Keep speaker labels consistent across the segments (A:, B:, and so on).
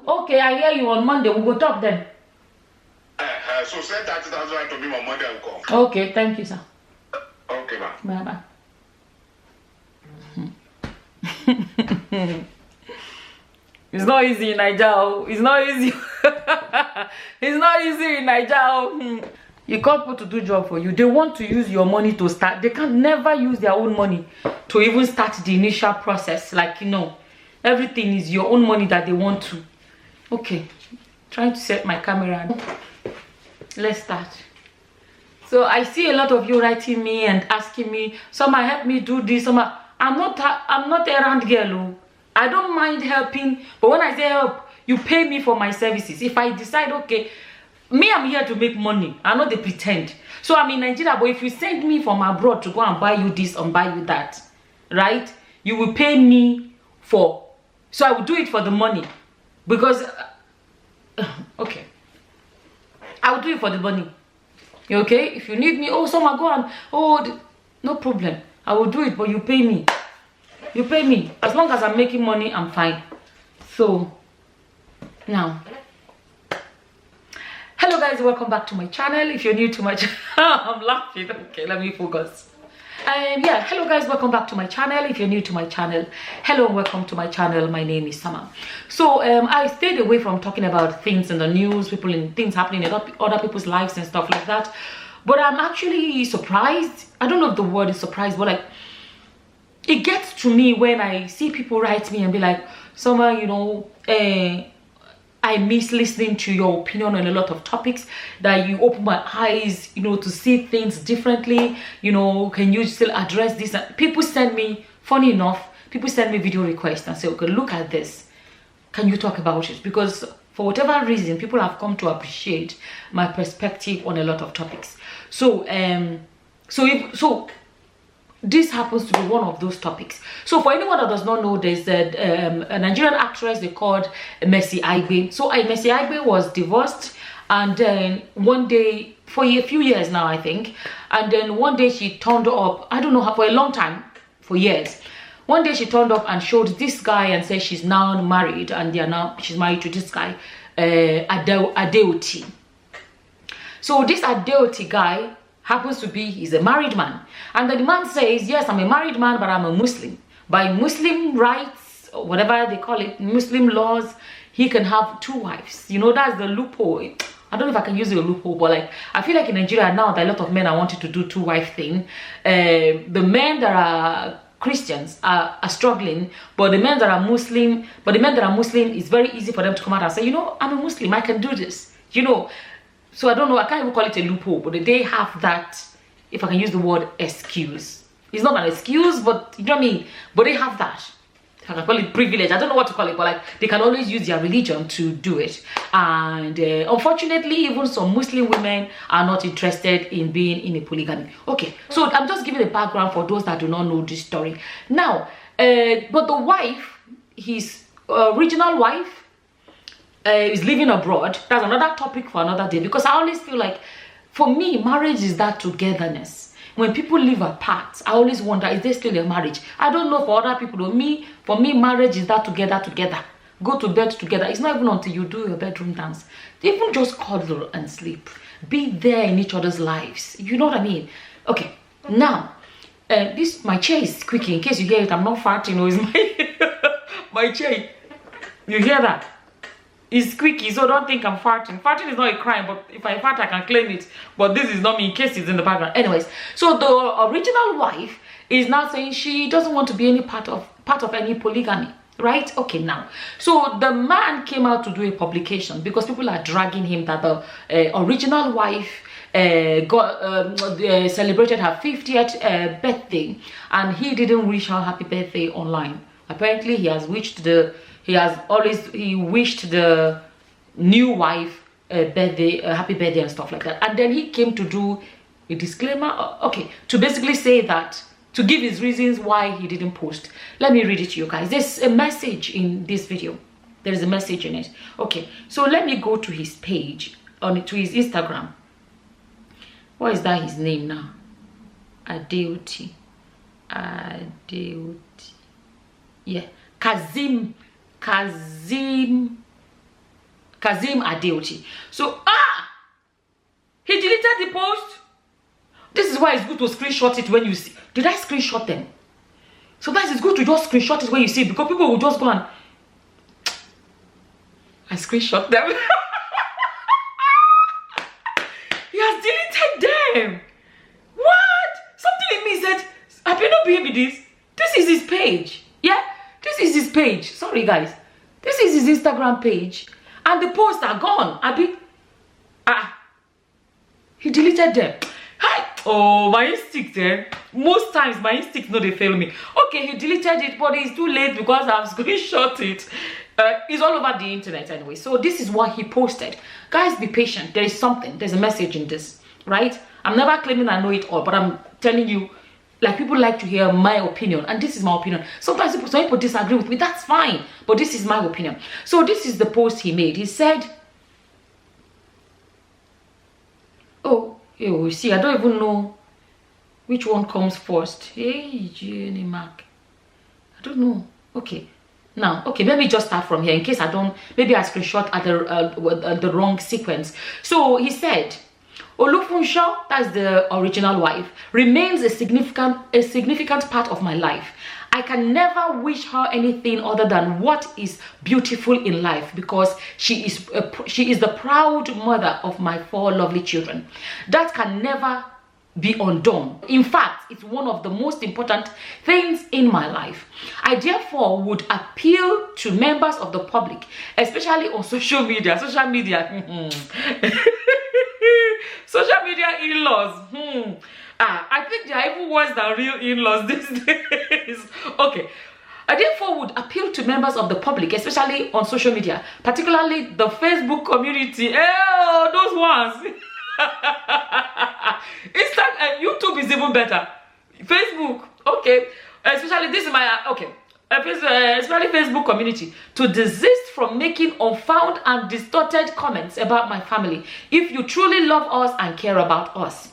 A: Okay, I hear you on Monday. We'll go talk then.
B: So send 30,000 to me on Monday and come.
A: Okay, thank you, sir.
B: Okay, ma.
A: Bye bye. It's not easy in Nigeria. It's not easy. It's not easy in Nigeria. You call people to do job for you. They want to use your money to start. They can never use their own money to even start the initial process. Like, you know, everything is your own money that they want to. Okay, trying to set my camera. Let's start. So I see a lot of you writing me and asking me, some help me do this, some I'm not errand girl. I don't mind helping, but when I say help, you pay me for my services. If I decide, okay, me, I'm here to make money. I know they pretend. So I'm in Nigeria, but if you send me from abroad to go and buy you this and buy you that, right? You will pay me for. So I will do it for the money, because okay, I will do it for the money. Okay, if you need me, oh, someone go and no problem, I will do it, but you pay me. You pay me. As long as I'm making money, I'm fine. So now, hello guys, welcome back to my channel. If you're new to my channel, I'm laughing. Okay, let me focus. Yeah, hello guys, welcome back to my channel. If you're new to my channel, hello and welcome to my channel. My name is Sama. So I stayed away from talking about things in the news, people and things happening in other people's lives and stuff like that. But I'm actually surprised. I don't know if the word is surprised, but like, it gets to me when I see people write me and be like, Sama, you know, I miss listening to your opinion on a lot of topics, that you open my eyes, you know, to see things differently. You know, can you still address this? And people send me, funny enough, people send me video requests and say, okay, look at this. Can you talk about it? Because for whatever reason, people have come to appreciate my perspective on a lot of topics. So, so this happens to be one of those topics. So for anyone that does not know, there's a Nigerian actress they called Mercy Aigbe. So Mercy Aigbe was divorced, and then one day, for a few years now I think, and then one day she turned up, I don't know how, for a long time, for years. One day she turned up and showed this guy and said she's now married, and she's married to this guy, Adeoti. So this Adeoti guy happens to be, he's a married man, and the man says, yes, I'm a married man, but I'm a Muslim. By Muslim rights, or whatever they call it, Muslim laws, he can have 2 wives. You know, that's the loophole. I don't know if I can use a loophole, but like, I feel like in Nigeria now that a lot of men are wanting to do 2-wife thing. The men that are Christians are struggling, but the men that are Muslim, it's very easy for them to come out and say, you know, I'm a Muslim, I can do this, you know. So I don't know, I can't even call it a loophole, but they have that, if I can use the word excuse. It's not an excuse, but you know what I mean? But they have that. If I can call it privilege, I don't know what to call it, but like, they can always use their religion to do it. And unfortunately, even some Muslim women are not interested in being in a polygamy. Okay, so I'm just giving a background for those that do not know this story. Now, but the wife, his original wife, is living abroad. That's another topic for another day, because I always feel like, for me, marriage is that togetherness. When people live apart, I always wonder, is there still a marriage? I don't know for other people, though. For me, marriage is that together. Go to bed together. It's not even until you do your bedroom dance. Even just cuddle and sleep. Be there in each other's lives. You know what I mean? Okay, now, my chair is squeaking. In case you hear it, I'm not farting. No, it's my chair. You hear that? It's squeaky, so don't think I'm farting. Farting is not a crime, but if I fart, I can claim it. But this is not me, in case it's in the background. Anyways, so the original wife is now saying she doesn't want to be any part of any polygamy, right? Okay, now, so the man came out to do a publication because people are dragging him that the original wife celebrated her 50th birthday, and he didn't wish her happy birthday online. Apparently, he wished the new wife happy birthday and stuff like that. And then he came to do a disclaimer, okay, to basically say that, to give his reasons why he didn't post. Let me read it to you guys. There's a message in this video. There is a message in it. Okay, so let me go to his page, to his Instagram. What is that his name now? Adeoti. Yeah, Kazim Kazim Adeoti. So, he deleted the post. This is why it's good to screenshot it when you see. Did I screenshot them? Sometimes it's good to just screenshot it when you see it, because people will just go and... I screenshot them. He has deleted them. What? Something in me said, I better not be this. This is his page. Yeah? This is his page. Sorry, guys. This is his Instagram page. And the posts are gone. He deleted them. Hi. Oh, my instinct, most times my instinct no they fail me. Okay, he deleted it, but it's too late because I've screenshot it. It's all over the internet anyway. So this is what he posted. Guys, be patient. There is something. There's a message in this, right? I'm never claiming I know it all, but I'm telling you, like, people like to hear my opinion, and this is my opinion. Sometimes some people disagree with me. That's fine, but this is my opinion. So this is the post he made. He said, oh, see, I don't even know which one comes first. Hey, Jenny Mark. I don't know. Okay. Now, okay, let me just start from here in case I don't, maybe I screenshot at the wrong sequence. So he said, Olufunsho, that's the original wife, remains a significant part of my life. I can never wish her anything other than what is beautiful in life, because she is the proud mother of my 4 lovely children. That can never be undone. In fact, it's one of the most important things in my life. I therefore would appeal to members of the public, especially on social media. Social media in-laws. I think they are even worse than real in-laws these days. Okay. I therefore would appeal to members of the public, especially on social media, particularly the Facebook community. Oh, those ones. Instagram, YouTube is even better. Facebook, okay. Especially this is my especially Facebook community, to desist from making unfound and distorted comments about my family. If you truly love us and care about us.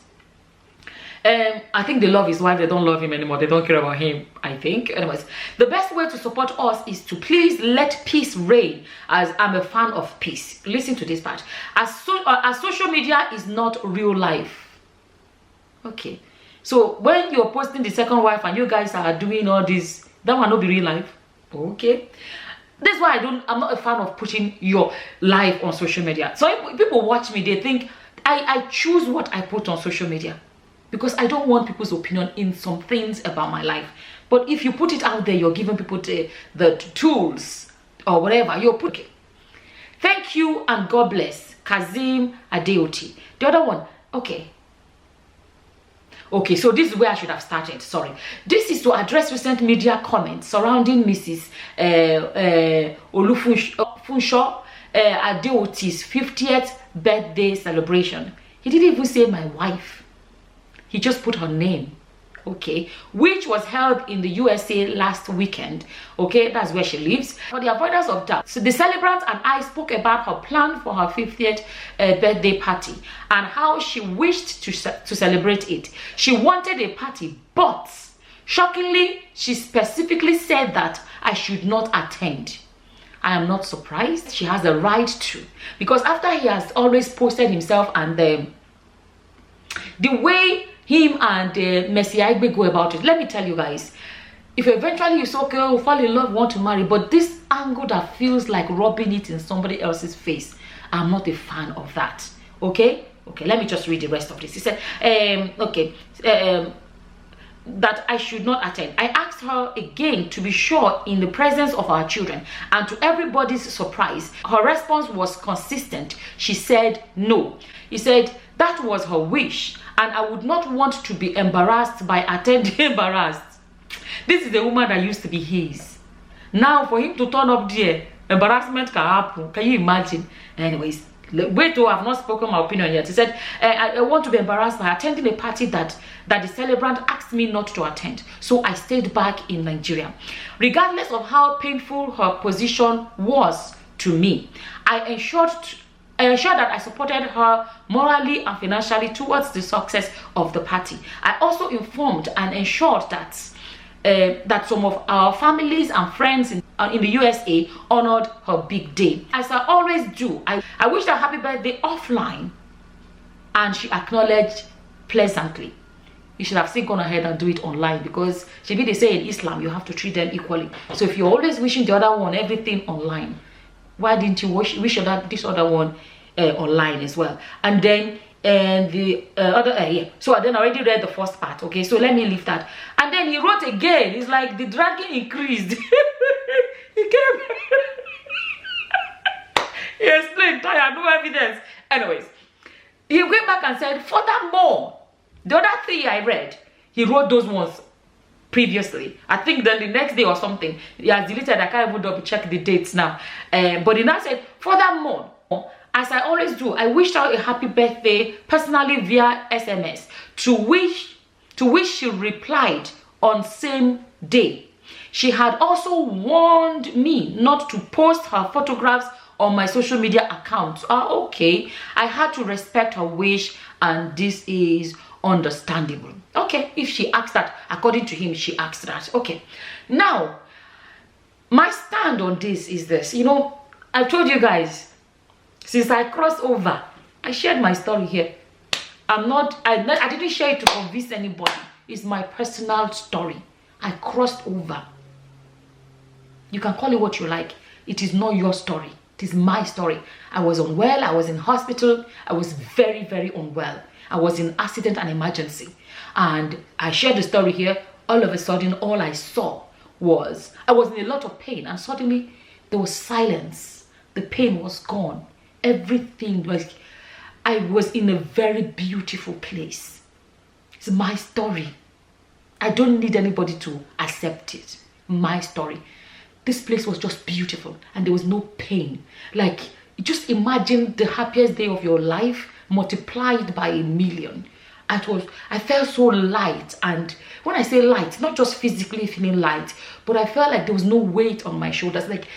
A: I think they love his wife, they don't love him anymore, they don't care about him, I think. Anyways, the best way to support us is to please let peace reign, as I'm a fan of peace. Listen to this part. As social media is not real life. Okay, so when you're posting the second wife and you guys are doing all this, that will not be real life. Okay, that's why I'm not a fan of putting your life on social media. So if people watch me, they think I choose what I put on social media, because I don't want people's opinion in some things about my life. But if you put it out there, you're giving people the tools or whatever. You're putting. Thank you and God bless. Kazim Adeoti. The other one. Okay. Okay, so this is where I should have started. Sorry. This is to address recent media comments surrounding Mrs. Olufunsho Adeoti's 50th birthday celebration. He didn't even say my wife. He just put her name, okay, which was held in the USA last weekend. Okay, that's where she lives. For the avoidance of doubt, so the celebrant and I spoke about her plan for her 50th birthday party and how she wished to celebrate it. She wanted a party, but shockingly, she specifically said that I should not attend. I am not surprised. She has a right to, because after he has always posted himself and the way him and Messi Aigbe go about it, let me tell you guys, if eventually you so okay, fall in love, want to marry, but this angle that feels like rubbing it in somebody else's face, I'm not a fan of that. Okay, let me just read the rest of this. He said that I should not attend. I asked her again to be sure in the presence of our children, and to everybody's surprise, her response was consistent. She said no. He said that was her wish, and I would not want to be embarrassed by attending. Embarrassed. This is the woman that used to be his. Now for him to turn up there, embarrassment can happen. Can you imagine? Anyways, wait till I've not spoken my opinion yet. He said, I want to be embarrassed by attending a party that the celebrant asked me not to attend. So I stayed back in Nigeria. Regardless of how painful her position was to me, I ensured that I supported her morally and financially towards the success of the party. I also informed and ensured that that some of our families and friends in the USA honored her big day. As I always do, I wished her happy birthday offline, and she acknowledged pleasantly. You should have still gone ahead and do it online, because they say in Islam you have to treat them equally. So if you're always wishing the other one everything online, why didn't you wish this other one online as well? And then the other so I then already read the first part. Okay, so let me leave that. And then he wrote again. It's like the dragging increased. He came. He explained, I had no evidence. Anyways, he went back and said, furthermore, the other three I read, he wrote those ones previously. I think then the next day or something, he has deleted. I can't even double check the dates now. But he now said, furthermore, as I always do, I wished her a happy birthday personally via SMS, to which she replied on same day. She had also warned me not to post her photographs on my social media accounts. Okay, I had to respect her wish, and this is understandable. Okay, if she asked that, according to him, she asked that. Okay, now my stand on this is this. You know, I told you guys, since I crossed over, I shared my story here. I didn't share it to convince anybody. It's my personal story. I crossed over. You can call it what you like. It is not your story. It is my story. I was unwell. I was in hospital. I was very, very unwell. I was in accident and emergency. And I shared the story here. All of a sudden, all I saw was, I was in a lot of pain. And suddenly, there was silence. The pain was gone. Everything was, I was in a very beautiful place. It's my story. I don't need anybody to accept it. My story. This place was just beautiful, and there was no pain. Like, just imagine the happiest day of your life multiplied by 1,000,000. I felt so light. And when I say light, not just physically feeling light, but I felt like there was no weight on my shoulders. Like,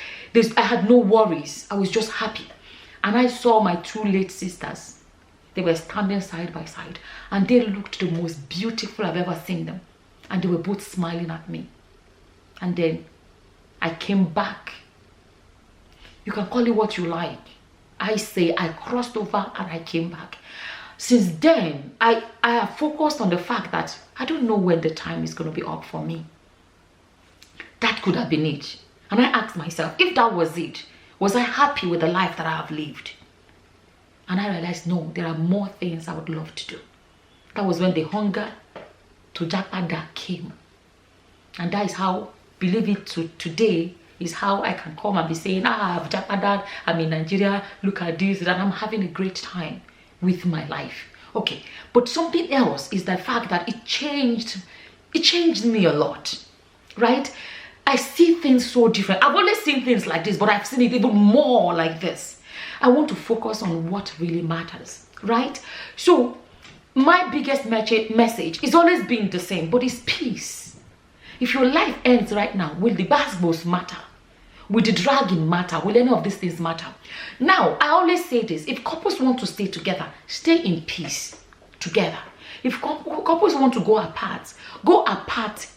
A: I had no worries. I was just happy. And I saw my two late sisters. They were standing side by side, and they looked the most beautiful I've ever seen them. And they were both smiling at me. And then I came back. You can call it what you like. I say I crossed over and I came back. Since then, I have focused on the fact that I don't know when the time is going to be up for me. That could have been it. And I asked myself, if that was it, was I happy with the life that I have lived? And I realized, no, there are more things I would love to do. That was when the hunger to Japada came. And that is how, believe it to today, is how I can come and be saying, I've Japada, I'm in Nigeria, look at this, that I'm having a great time with my life. Okay, but something else is the fact that it changed me a lot, right? I see things so different. I've always seen things like this, but I've seen it even more like this. I want to focus on what really matters, right? So my biggest message is always been the same, but it's peace. If your life ends right now, will the basketballs matter? Will the dragging matter? Will any of these things matter? Now, I always say this. If couples want to stay together, stay in peace together. If couples want to go apart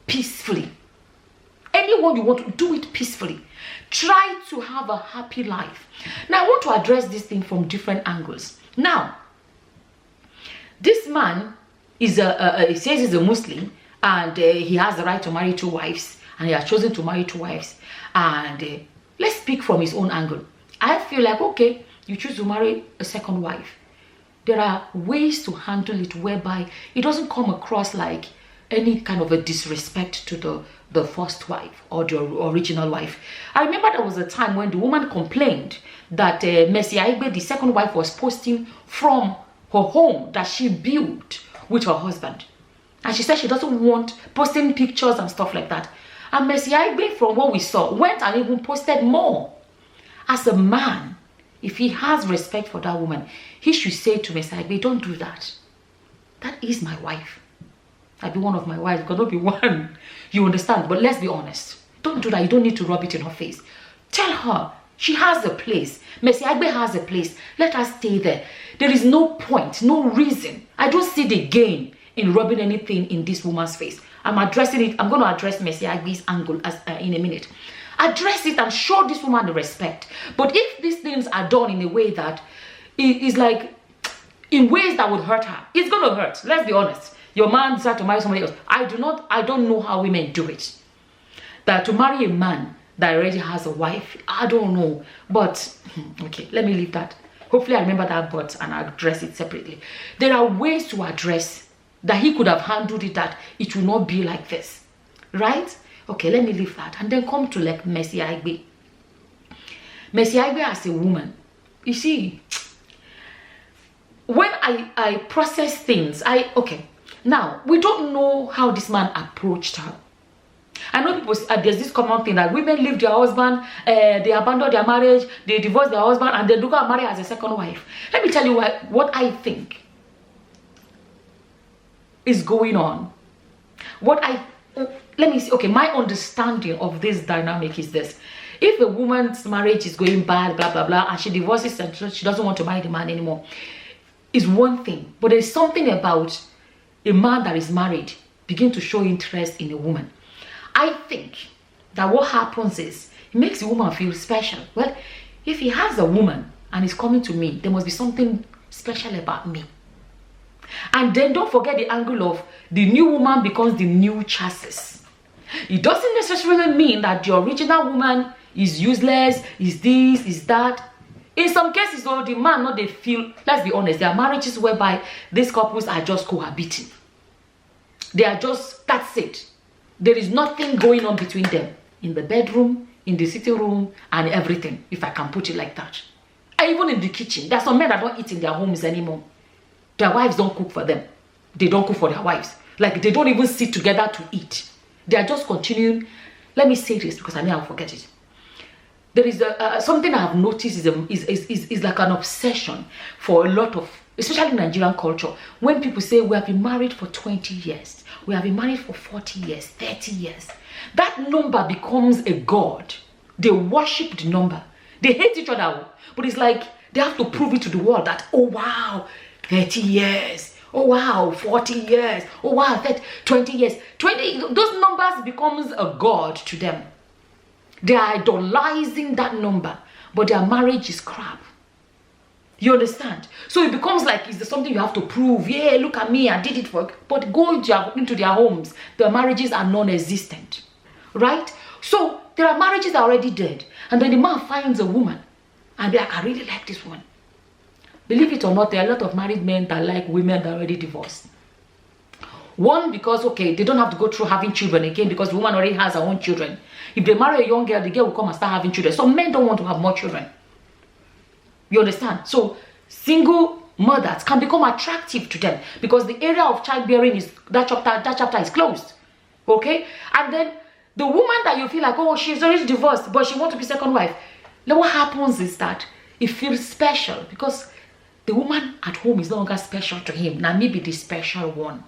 A: peacefully. Anyone you want to do it peacefully. Try to have a happy life. Now, I want to address this thing from different angles. Now, this man is he says he's a Muslim, and he has the right to marry 2 wives, and he has chosen to marry 2 wives. And let's speak from his own angle. I feel like, okay, you choose to marry a second wife. There are ways to handle it whereby it doesn't come across like any kind of a disrespect to the first wife or the original wife. I remember there was a time when the woman complained that Aigbe, the second wife, was posting from her home that she built with her husband. And she said she doesn't want posting pictures and stuff like that. And Aigbe, from what we saw, went and even posted more. As a man, if he has respect for that woman, he should say to Aigbe, don't do that. That is my wife. I'll be one of my wives, cannot be one. You understand? But let's be honest. Don't do that. You don't need to rub it in her face. Tell her she has a place. Aigbe has a place. Let her stay there. There is no point, no reason. I don't see the gain in rubbing anything in this woman's face. I'm addressing it. I'm going to address Mercy Aigbe's angle in a minute. Address it and show this woman the respect. But if these things are done in a way that is like, in ways that would hurt her, it's going to hurt. Let's be honest. Your man decided to marry somebody else. I don't know how women do it. That to marry a man that already has a wife, I don't know. But, okay, let me leave that. Hopefully I remember that but and I'll address it separately. There are ways to address that he could have handled it, that it will not be like this. Right? Okay, let me leave that. And then come to like Mercy Aigbe. Mercy Aigbe as a woman. You see, when I process things, okay. Now, we don't know how this man approached her. I know people, there's this common thing that women leave their husband, they abandon their marriage, they divorce their husband, and they do go and marry as a second wife. Let me tell you what I think is going on. Let me see, okay, my understanding of this dynamic is this. If a woman's marriage is going bad, blah, blah, blah, and she divorces and she doesn't want to marry the man anymore, is one thing. But there's something about a man that is married begin to show interest in a woman. I think that what happens is it makes the woman feel special. Well, if he has a woman and is coming to me, there must be something special about me. And then don't forget the angle of the new woman becomes the new chassis. It doesn't necessarily mean that the original woman is useless, is this, is that. In some cases, though, the man, not they feel, let's be honest, there are marriages whereby these couples are just cohabiting. They are just, that's it. There is nothing going on between them in the bedroom, in the sitting room, and everything, if I can put it like that. And even in the kitchen. There are some men that don't eat in their homes anymore. Their wives don't cook for them. They don't cook for their wives. Like, they don't even sit together to eat. They are just continuing. Let me say this because I know I'll forget it. There is something I have noticed is like an obsession for a lot of, especially in Nigerian culture, when people say we have been married for 20 years, we have been married for 40 years, 30 years. That number becomes a god. They worship the number. They hate each other, but it's like they have to prove it to the world that, oh wow, 30 years. Oh wow, 40 years. Oh wow, 20 years. 20, those numbers becomes a god to them. They are idolizing that number, but their marriage is crap. You understand? So it becomes like, is there something you have to prove? Yeah, look at me, I did it for. But go into their homes, their marriages are non-existent, right? So there are marriages that are already dead, and then the man finds a woman, and they're like, I really like this one. Believe it or not, there are a lot of married men that like women that are already divorced. One, because, okay, they don't have to go through having children again because the woman already has her own children. If they marry a young girl, the girl will come and start having children. So men don't want to have more children. You understand? So single mothers can become attractive to them because the area of childbearing is, that chapter is closed. Okay? And then the woman that you feel like, oh, she's already divorced, but she wants to be second wife. Then what happens is that it feels special because the woman at home is no longer special to him. Now maybe the special one.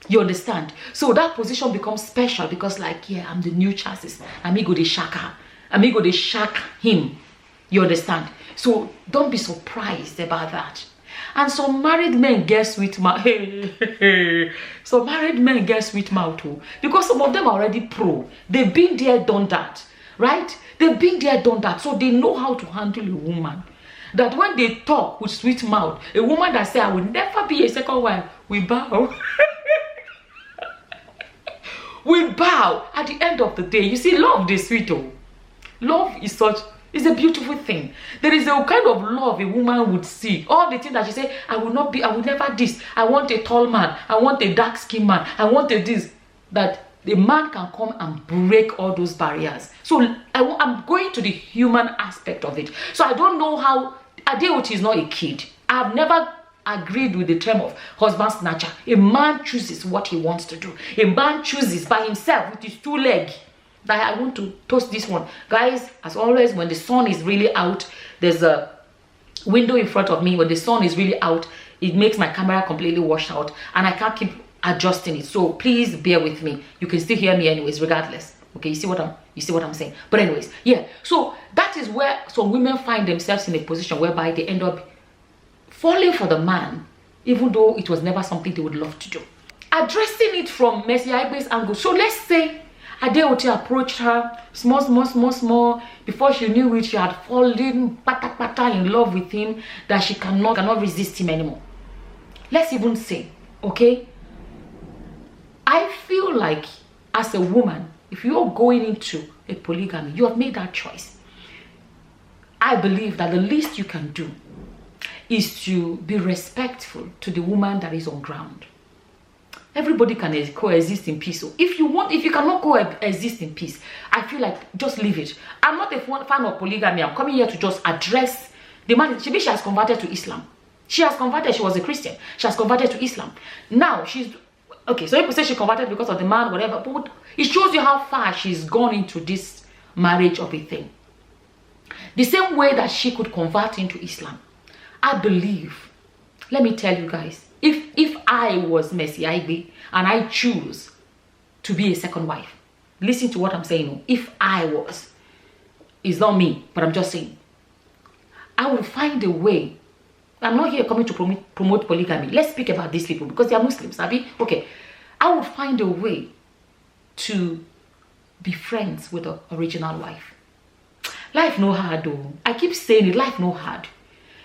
A: You understand? So that position becomes special because, like, yeah, I'm the new chassis. Amigo de shaka. Amigo de shak him. You understand? So don't be surprised about that. And some married men get sweet mouth. So married men get sweet mouth too. Because some of them are already pro. They've been there, done that. Right? They've been there, done that. So they know how to handle a woman. That when they talk with sweet mouth, a woman that say, I will never be a second wife, we bow. We bow at the end of the day. You see, love is sweet. Oh. Love is it's a beautiful thing. There is a kind of love a woman would see. All the things that she say, I will never this. I want a tall man. I want a dark skinned man. I want a this. That the man can come and break all those barriers. So I'm going to the human aspect of it. So I don't know how, Adeoti is not a kid. I've never agreed with the term of husband snatcher. A man chooses what he wants to do. A man chooses by himself with his two legs. That I want to toast this one. Guys, as always, when the sun is really out, there's a window in front of me. When the sun is really out, it makes my camera completely washed out and I can't keep adjusting it. So please bear with me. You can still hear me anyways, regardless. Okay, you see what I'm saying? But anyways, yeah. So that is where some women find themselves in a position whereby they end up falling for the man even though it was never something they would love to do. Addressing it from Mercy Aigbe's angle. So let's say Adeoti approached her small, before she knew it, she had fallen pata in love with him, that she cannot resist him anymore. Let's even say, okay, I feel like as a woman, if you're going into a polygamy, you have made that choice. I believe that the least you can do is to be respectful to the woman that is on ground. Everybody can coexist in peace. So if you cannot coexist in peace, I feel like just leave it. I'm not a fan of polygamy. I'm coming here to just address the man. She has converted to Islam. She has converted. She was a Christian. She has converted to Islam. Now she's okay. So people say she converted because of the man, whatever. But it shows you how far she's gone into this marriage of a thing. The same way that she could convert into Islam, I believe. Let me tell you guys. If I was Mercy Aigbe and I choose to be a second wife, listen to what I'm saying. If I was, it's not me, but I'm just saying, I will find a way. I'm not here coming to promote polygamy. Let's speak about these people because they are Muslims. Okay, I will find a way to be friends with the original wife. Life no hard though. I keep saying it. Life no hard.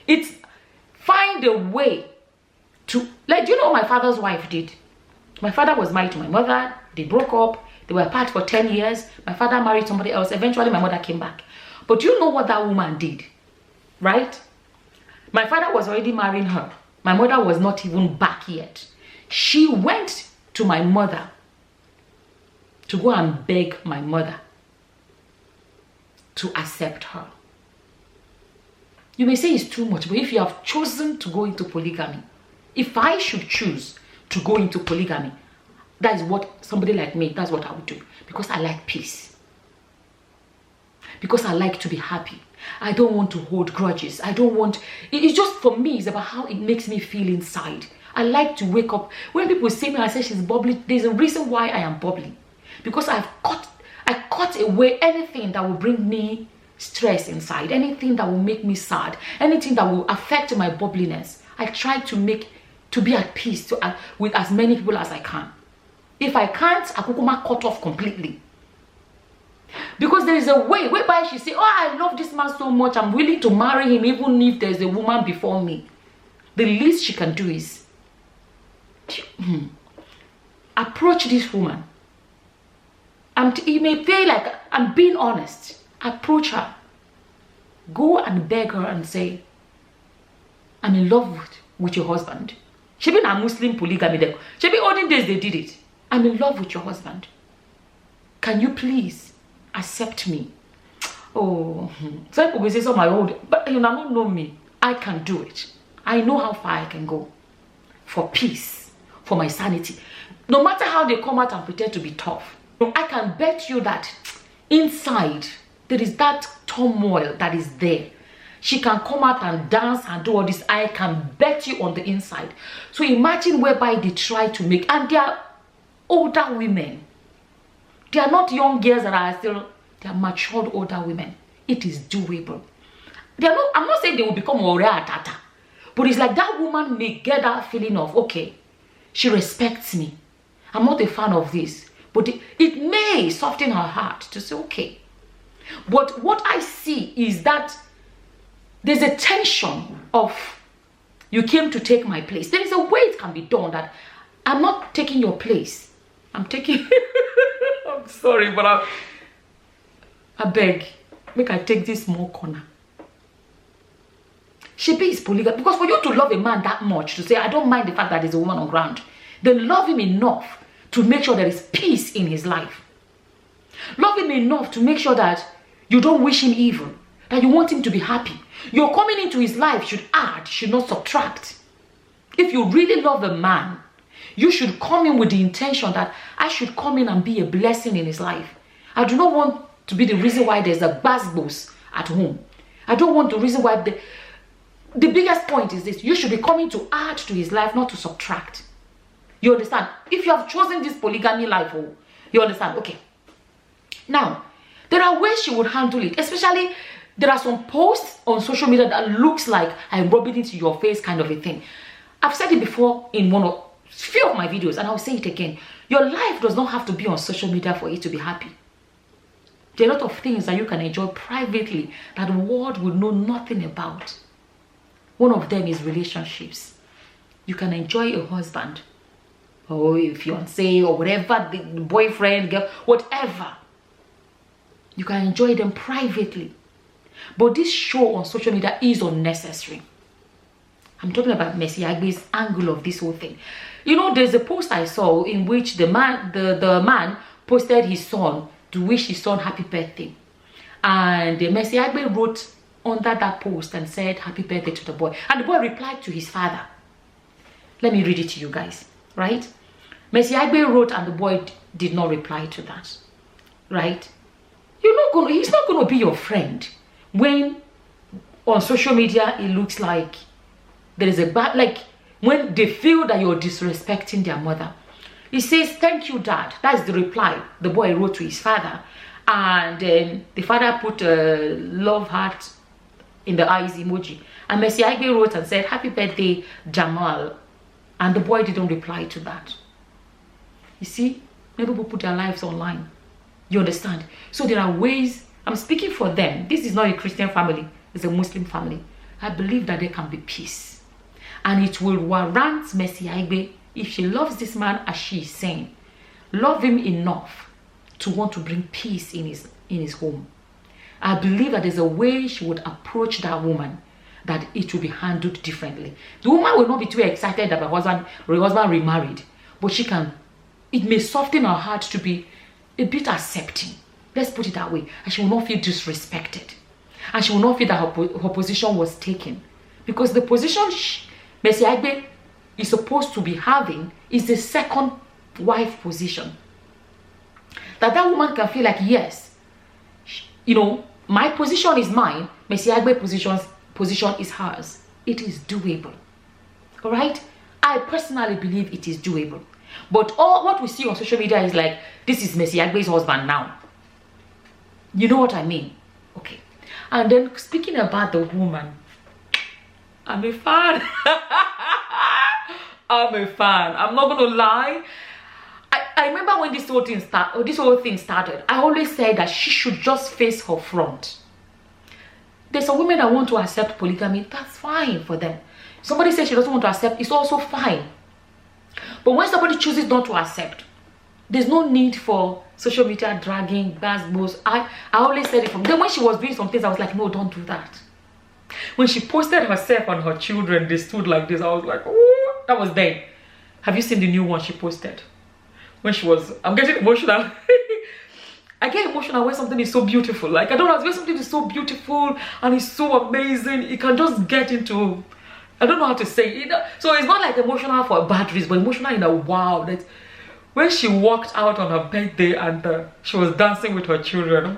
A: It's find a way. Do you know what my father's wife did? My father was married to my mother. They broke up. They were apart for 10 years. My father married somebody else. Eventually, my mother came back. But you know what that woman did, right? My father was already marrying her. My mother was not even back yet. She went to my mother to go and beg my mother to accept her. You may say it's too much, but if you have chosen to go into polygamy, if I should choose to go into polygamy, that is what somebody like me, that's what I would do. Because I like peace. Because I like to be happy. I don't want to hold grudges. It's just, for me, it's about how it makes me feel inside. I like to wake up. When people see me and say she's bubbly, there's a reason why I am bubbly. Because I cut away anything that will bring me stress inside. Anything that will make me sad. Anything that will affect my bubbliness. I try to be at peace with as many people as I can. If I can't, I could cut off completely. Because there is a way whereby she say, oh, I love this man so much, I'm willing to marry him even if there's a woman before me. The least she can do is approach this woman. You may feel like I'm being honest. Approach her. Go and beg her and say, I'm in love with your husband. She been a Muslim polygamy there. She been olden days they did it. I'm in love with your husband. Can you please accept me? Oh, some people say so my old, but you don't know me. I can do it. I know how far I can go. For peace, for my sanity. No matter how they come out and pretend to be tough, I can bet you that inside there is that turmoil that is there. She can come out and dance and do all this. I can bet you on the inside. So imagine whereby they try to make, and they are older women. They are not young girls that are still, they are matured older women. It is doable. They are not, I'm not saying they will become Orea Tata, but it's like that woman may get that feeling of, okay, she respects me. I'm not a fan of this, but it may soften her heart to say, okay. But what I see is that there's a tension of, you came to take my place. There is a way it can be done that I'm not taking your place. I'm taking, I'm sorry, but I beg, make I take this small corner. Shebi is polygamy. Because for you to love a man that much, to say, I don't mind the fact that there's a woman on ground, then love him enough to make sure there is peace in his life. Love him enough to make sure that you don't wish him evil, that you want him to be happy. Your coming into his life should add, should not subtract. If you really love a man, you should come in with the intention that I should come in and be a blessing in his life. I do not want to be the reason why there's a basbos at home. I don't want the reason why the biggest point is this: you should be coming to add to his life, not to subtract. You understand? If you have chosen this polygamy life, oh, you understand? Okay. Now, there are ways she would handle it. Especially, there are some posts on social media that looks like I'm rubbing it into your face kind of a thing. I've said it before in one of few of my videos, and I'll say it again. Your life does not have to be on social media for you to be happy. There are a lot of things that you can enjoy privately that the world will know nothing about. One of them is relationships. You can enjoy a husband, or a fiance, or whatever, the boyfriend, girl, whatever. You can enjoy them privately. But this show on social media is unnecessary. I'm talking about Mercy Aigbe's angle of this whole thing. You know, there's a post I saw in which the man posted his son to wish his son happy birthday. And Mercy Aigbe wrote under that post and said happy birthday to the boy. And the boy replied to his father. Let me read it to you guys, right? Mercy Aigbe wrote and the boy did not reply to that, right? He's not going to be your friend when on social media it looks like there is a bad, like when they feel that you're disrespecting their mother. He says, thank you, Dad. That's the reply the boy wrote to his father. And the father put a love heart in the eyes emoji. And Mercy Aigbe wrote and said, happy birthday, Jamal. And the boy didn't reply to that. You see, many people put their lives online. You understand? So there are ways, I'm speaking for them. This is not a Christian family, it's a Muslim family. I believe that there can be peace. And it will warrant Mercy Aigbe, if she loves this man as she is saying, love him enough to want to bring peace in his home. I believe that there's a way she would approach that woman that it will be handled differently. The woman will not be too excited that her husband remarried, but it may soften her heart to be a bit accepting. Let's put it that way. And she will not feel disrespected. And she will not feel that her position was taken. Because the position Mercy Aigbe is supposed to be having is the second wife position. That woman can feel like, yes, you know, my position is mine, Mercy Aigbe's position is hers. It is doable. All right? I personally believe it is doable. But all what we see on social media is like, this is Mercy Aigbe's husband now. You know what I mean? Okay. And then speaking about the woman, I'm a fan. I'm a fan. I'm not going to lie. I remember when this whole thing started, I always said that she should just face her front. There's some women that want to accept polygamy. That's fine for them. Somebody says she doesn't want to accept. It's also fine. But when somebody chooses not to accept, there's no need for social media dragging, bass. I always said it from then. When she was doing some things, I was like, no, don't do that. When she posted herself and her children, they stood like this. I was like, oh, that was then. Have you seen the new one she posted? When she was, I'm getting emotional. I get emotional when something is so beautiful. Like, I don't know, when something is so beautiful and it's so amazing, it can just get into, I don't know how to say it. So it's not like emotional for bad reasons, but emotional in a wow. That when she walked out on her birthday and she was dancing with her children.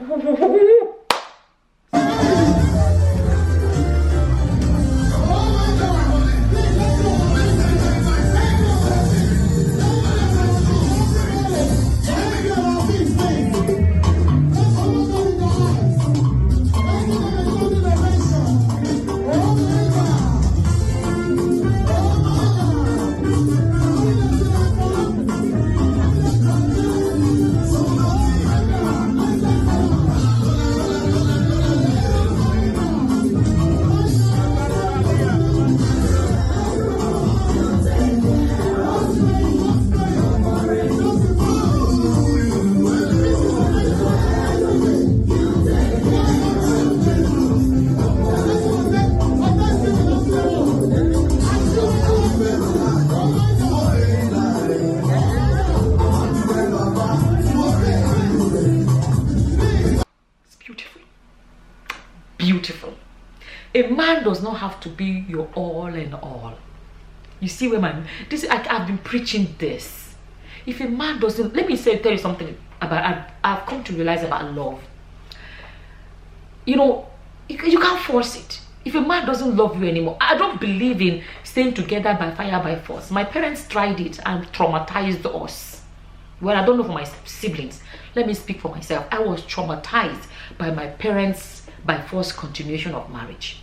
A: Beautiful. A man does not have to be your all in all. You see, women, I've been preaching this. If a man doesn't, let me tell you something about, I've come to realize about love. You know, you can't force it. If a man doesn't love you anymore, I don't believe in staying together by fire, by force. My parents tried it and traumatized us. Well, I don't know for my siblings. Let me speak for myself. I was traumatized by my parents' by force continuation of marriage,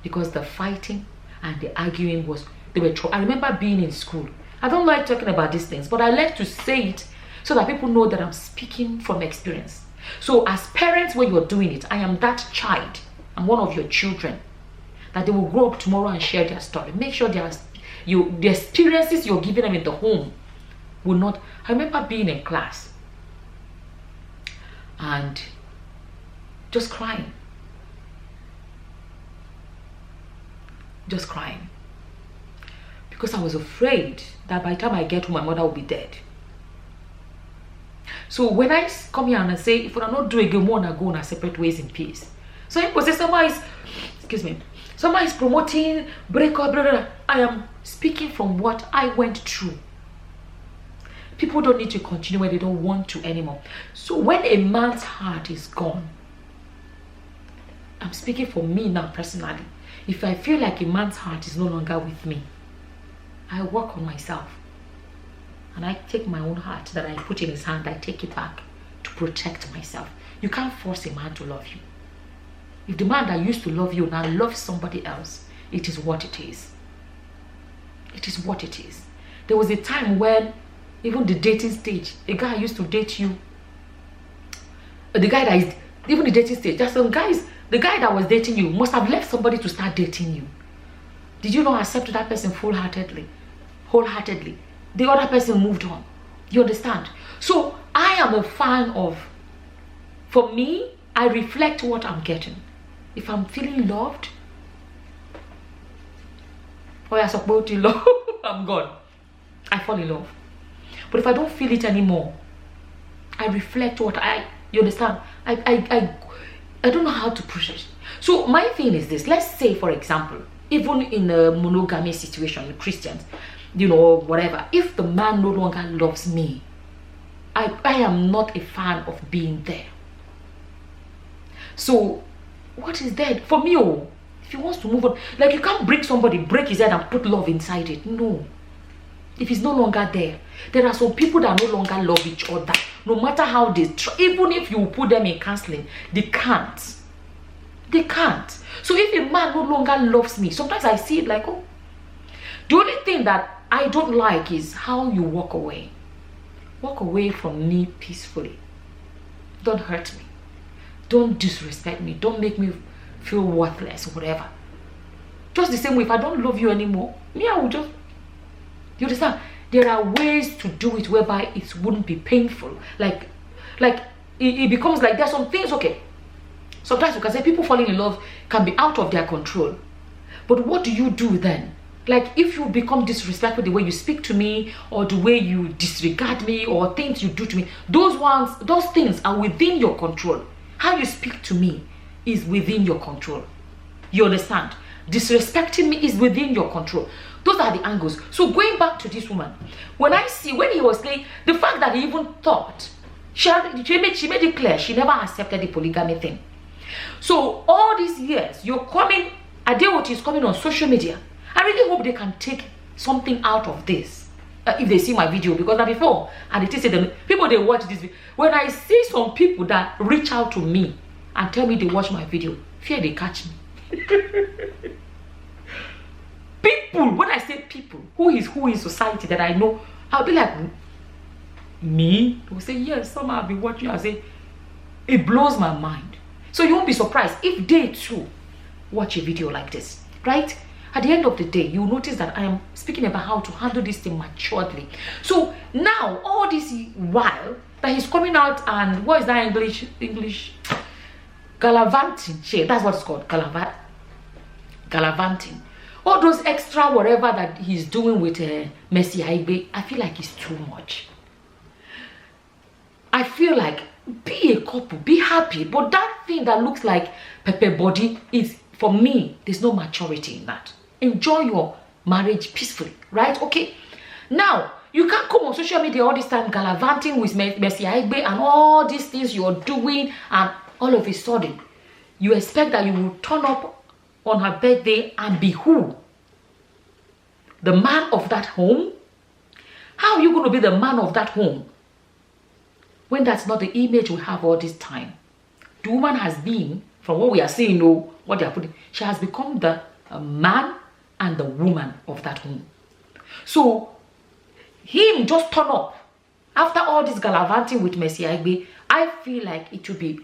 A: because the fighting and the arguing was I remember being in school. I don't like talking about these things, but I like to say it so that people know that I'm speaking from experience. So as parents, when you're doing it, I am that child. I'm one of your children. That they will grow up tomorrow and share their story. Make sure the experiences you're giving them in the home will not. I remember being in class and just crying. Just crying. Because I was afraid that by the time I get home, my mother will be dead. So when I come here and I say, if we're not doing it, we're going to go in our separate ways in peace. So if somebody is promoting breakup, blah, blah, blah. I am speaking from what I went through. People don't need to continue when they don't want to anymore. So when a man's heart is gone, I'm speaking for me now personally. If I feel like a man's heart is no longer with me, I work on myself. And I take my own heart that I put in his hand, I take it back to protect myself. You can't force a man to love you. If the man that used to love you now loves somebody else, it is what it is. It is what it is. There was a time when, even the dating stage, a guy used to date you. The guy that is, even the dating stage, there's some guys, the guy that was dating you must have left somebody to start dating you. Did you not accept that person wholeheartedly? The other person moved on. You understand? So I am a fan of, for me, I reflect what I'm getting. If I'm feeling loved, or I support you love, I'm gone. I fall in love. But if I don't feel it anymore, I reflect what you understand? I don't know how to push it. So my thing is this. Let's say, for example, even in a monogamy situation with Christians, you know, whatever, if the man no longer loves me, I am not a fan of being there. So what is that for me? Oh, if he wants to move on, like, you can't break his head and put love inside it. No. If he's no longer there, there are some people that no longer love each other. No matter how they try, even if you put them in counseling, they can't. So if a man no longer loves me, sometimes I see it like, oh, the only thing that I don't like is how you walk away. Walk away from me peacefully. Don't hurt me. Don't disrespect me. Don't make me feel worthless or whatever. Just the same way, if I don't love you anymore, me, I will just, you understand? There are ways to do it whereby it wouldn't be painful. Like it becomes like there's some things, okay. Sometimes you can say people falling in love can be out of their control. But what do you do then? Like, if you become disrespectful, the way you speak to me, or the way you disregard me, or things you do to me, those things are within your control. How you speak to me is within your control. You understand? Disrespecting me is within your control. Those are the angles. So going back to this woman, when he was saying, the fact that he even thought, she made it clear she never accepted the polygamy thing. So all these years, you're coming, Adeoti is coming on social media. I really hope they can take something out of this if they see my video, because now before, and it is the people they watch this video, when I see some people that reach out to me and tell me they watch my video, fear they catch me. People, when I say people, who in society that I know, I'll be like, me? They will say, yes, somehow I'll be watching. I say, it blows my mind. So you won't be surprised if they too watch a video like this, right? At the end of the day, you'll notice that I am speaking about how to handle this thing maturely. So now, all this while that he's coming out and, what is that English? Gallivanting. That's what it's called, gallivanting. All those extra whatever that he's doing with Mercy Aigbe, I feel like it's too much. I feel like, be a couple, be happy, but that thing that looks like pepper body is, for me, there's no maturity in that. Enjoy your marriage peacefully, right? Okay. Now, you can't come on social media all this time gallivanting with Mercy Aigbe and all these things you're doing, and all of a sudden, you expect that you will turn up on her birthday and be who? The man of that home? How are you going to be the man of that home when that's not the image we have all this time? The woman has been, from what we are seeing, what they are putting, she has become the man and the woman of that home. So him just turn up after all this gallivanting with Mercy Aigbe, I feel like it would be,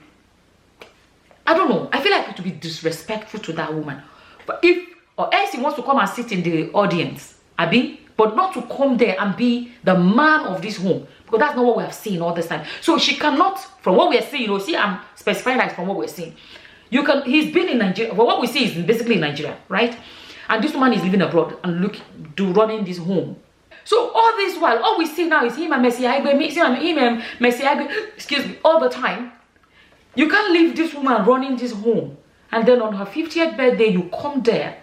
A: I don't know, I feel like it would be disrespectful to that woman. But if, or else he wants to come and sit in the audience, Abi, but not to come there and be the man of this home, because that's not what we have seen all this time. So she cannot, from what we are seeing, you know, see, I'm specifying that from what we're seeing. You can, he's been in Nigeria, well, what we see is basically in Nigeria, right? And this woman is living abroad and running this home. So all this while, all we see now is him and Mercy Aigbe, him and Mercy Aigbe, excuse me, all the time. You can't leave this woman running this home, and then on her 50th birthday, you come there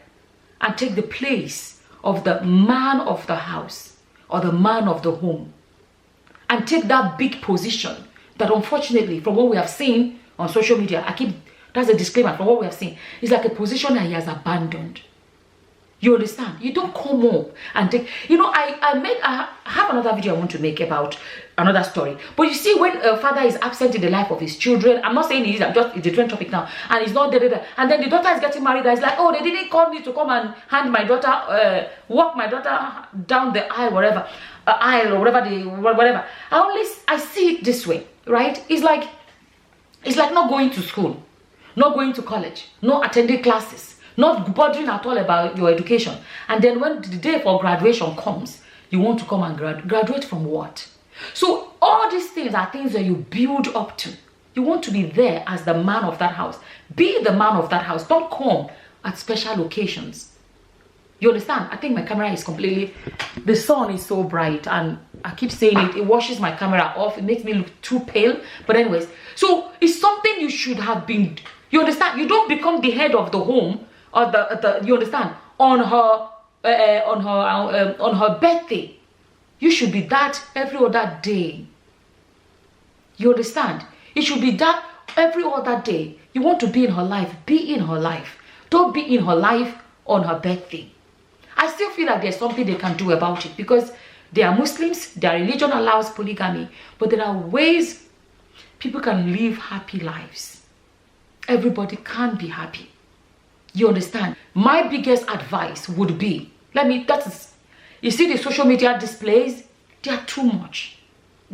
A: and take the place of the man of the house or the man of the home, and take that big position that, unfortunately, from what we have seen on social media, that's a disclaimer, from what we have seen, it's like a position that he has abandoned. You understand? You don't come up and take, you know, I have another video I want to make about another story. But you see, when a father is absent in the life of his children, I'm not saying it is, it's a different topic now, and it's not there, and then the daughter is getting married, and it's like, oh, they didn't call me to come and hand my daughter, walk my daughter down the aisle, whatever, whatever. I see it this way, right? It's like not going to school, not going to college, not attending classes, not bothering at all about your education. And then when the day for graduation comes, you want to come and graduate from what? So all these things are things that you build up to. You want to be there as the man of that house. Be the man of that house. Don't come at special occasions. You understand? I think my camera is completely, the sun is so bright, and I keep saying it washes my camera off. It makes me look too pale. But anyways, so it's something you should have been, you understand? You don't become the head of the home, or the you understand, on her birthday. You should be that every other day. You understand? It should be that every other day. You want to be in her life, be in her life. Don't be in her life on her birthday. I still feel like there's something they can do about it, because they are Muslims, their religion allows polygamy, but there are ways people can live happy lives. Everybody can be happy. You understand? My biggest advice would be, you see the social media displays, they are too much.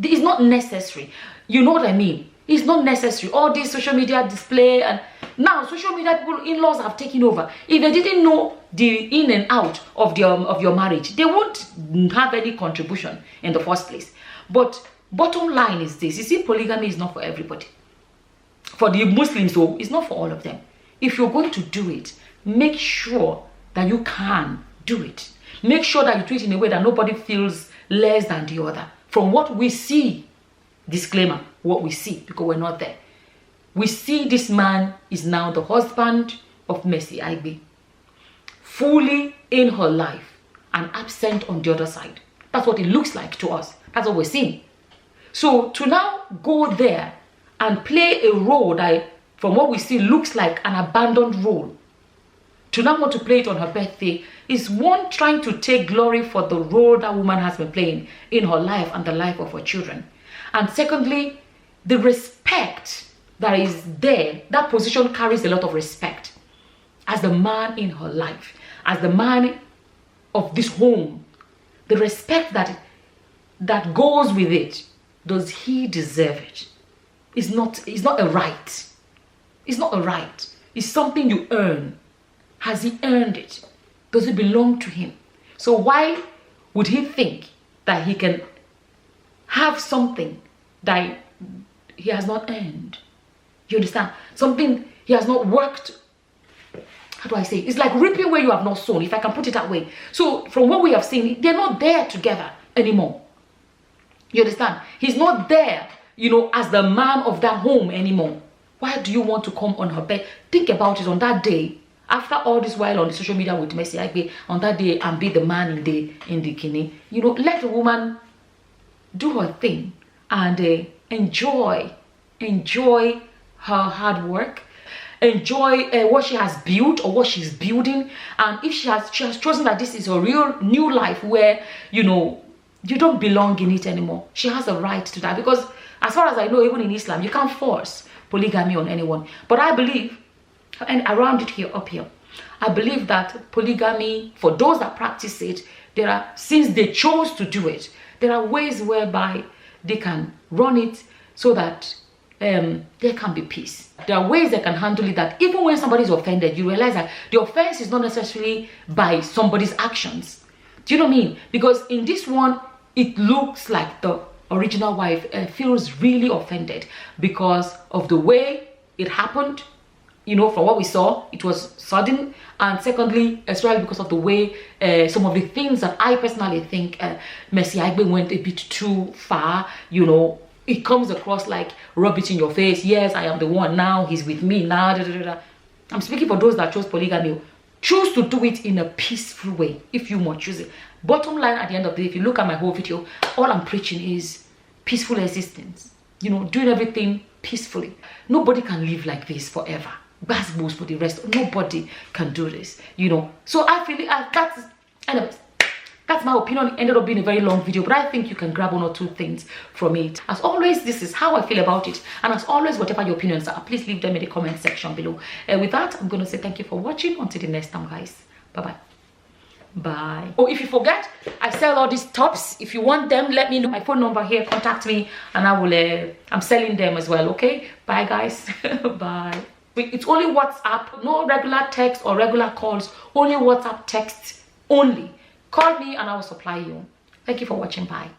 A: It's not necessary. You know what I mean? It's not necessary. All these social media display, and now social media people, in-laws have taken over. If they didn't know the in and out of your marriage, they won't have any contribution in the first place. But bottom line is this: you see, polygamy is not for everybody. For the Muslims, though, it's not for all of them. If you're going to do it, make sure that you can do it. Make sure that you do it in a way that nobody feels less than the other. From what we see, disclaimer, what we see, because we're not there. We see this man is now the husband of Mercy Aigbe, fully in her life and absent on the other side. That's what it looks like to us. That's what we're seeing. So to now go there and play a role that, from what we see, looks like an abandoned role, to now want to play it on her birthday, is one, trying to take glory for the role that woman has been playing in her life and the life of her children. And secondly, the respect that is there, that position carries a lot of respect. As the man in her life, as the man of this home, the respect that goes with it, does he deserve it? It's not a right. It's not a right. It's something you earn. Has he earned it? Does it belong to him? So why would he think that he can have something that he has not earned? You understand? Something he has not worked. How do I say? It's like reaping where you have not sown, if I can put it that way. So from what we have seen, they're not there together anymore. You understand? He's not there, you know, as the man of that home anymore. Why do you want to come on her bed? Think about it on that day. After all this while on the social media with Mercy Aigbe, on that day, and be the man in the kidney, you know, let the woman do her thing and enjoy her hard work, enjoy what she has built or what she's building. And if she has chosen that this is a real new life where, you know, you don't belong in it anymore, she has a right to that. Because as far as I know, even in Islam, you can't force polygamy on anyone. But I believe, and around it here, up here, I believe that polygamy, for those that practice it, since they chose to do it, there are ways whereby they can run it so that there can be peace. There are ways they can handle it that even when somebody is offended, you realize that the offense is not necessarily by somebody's actions. Do you know what I mean? Because in this one, it looks like the original wife feels really offended because of the way it happened. You know, from what we saw, it was sudden. And secondly, especially because of the way some of the things that I personally think Mercy Aigbe went a bit too far. You know, it comes across like rub it in your face. Yes, I am the one now. He's with me now. Da, da, da, da. I'm speaking for those that chose polygamy. Choose to do it in a peaceful way if you must choose it. Bottom line, at the end of the day, if you look at my whole video, all I'm preaching is peaceful existence. You know, doing everything peacefully. Nobody can live like this forever. Basketballs for the rest. Nobody can do this, you know. So I feel that's my opinion. It ended up being a very long video, but I think you can grab one or two things from it. As always, this is how I feel about it, and as always, whatever your opinions are, please leave them in the comment section below. With that, I'm gonna say thank you for watching. Until the next time, guys. Bye bye. Oh, if you forget, I sell all these tops. If you want them, let me know. My phone number here, contact me, and I will I'm selling them as well. Okay, bye guys. Bye. It's only WhatsApp, no regular text or regular calls, only WhatsApp text only. Call me and I will supply you. Thank you for watching. Bye.